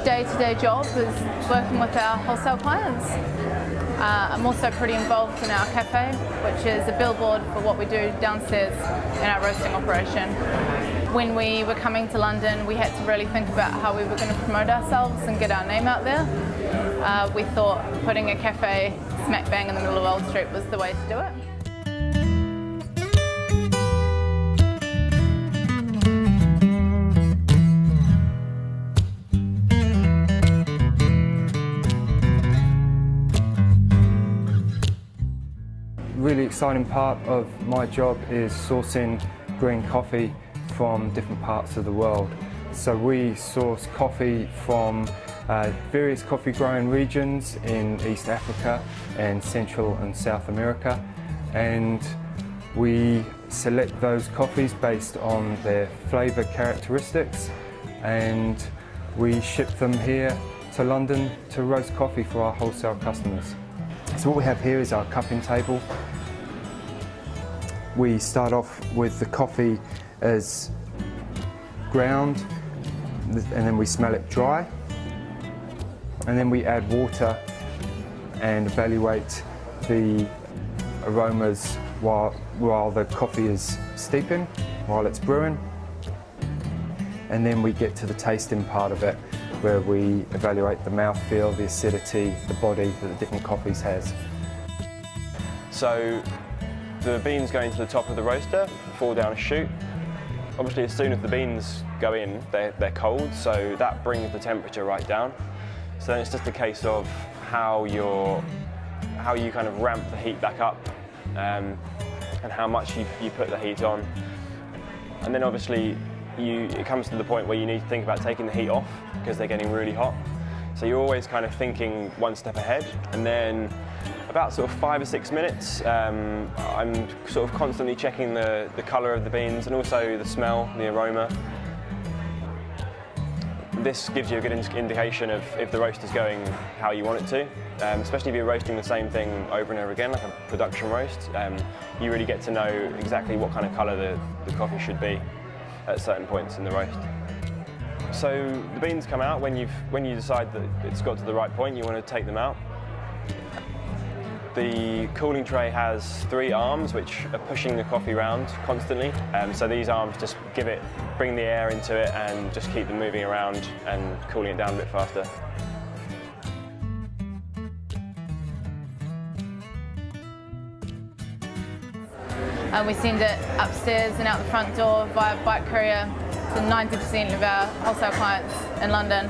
day-to-day job is working with our wholesale clients. I'm also pretty involved in our cafe, which is a billboard for what we do downstairs in our roasting operation. When we were coming to London, we had to really think about how we were going to promote ourselves and get our name out there. We thought putting a cafe smack bang in the middle of Old Street was the way to do it. Really exciting part of my job is sourcing green coffee from different parts of the world. So we source coffee from various coffee growing regions in East Africa and Central and South America, and we select those coffees based on their flavour characteristics, and we ship them here to London to roast coffee for our wholesale customers. So what we have here is our cupping table. We start off with the coffee as ground, and then we smell it dry, and then we add water and evaluate the aromas while the coffee is steeping, while it's brewing, and then we get to the tasting part of it, where we evaluate the mouthfeel, the acidity, the body that the different coffees has. So the beans go into the top of the roaster, fall down a chute. Obviously, as soon as the beans go in, they're cold, so that brings the temperature right down. So then it's just a case of how you kind of ramp the heat back up, and how much you put the heat on. And then obviously it comes to the point where you need to think about taking the heat off because they're getting really hot. So you're always kind of thinking one step ahead, and then about sort of 5 or 6 minutes, I'm sort of constantly checking the colour of the beans and also the smell, the aroma. This gives you a good indication of if the roast is going how you want it to, especially if you're roasting the same thing over and over again, like a production roast. You really get to know exactly what kind of colour the coffee should be at certain points in the roast. So the beans come out when you decide that it's got to the right point, you want to take them out. The cooling tray has 3 arms which are pushing the coffee around constantly. So these arms just bring the air into it and just keep them moving around and cooling it down a bit faster. We send it upstairs and out the front door via bike courier to 90% of our wholesale clients in London.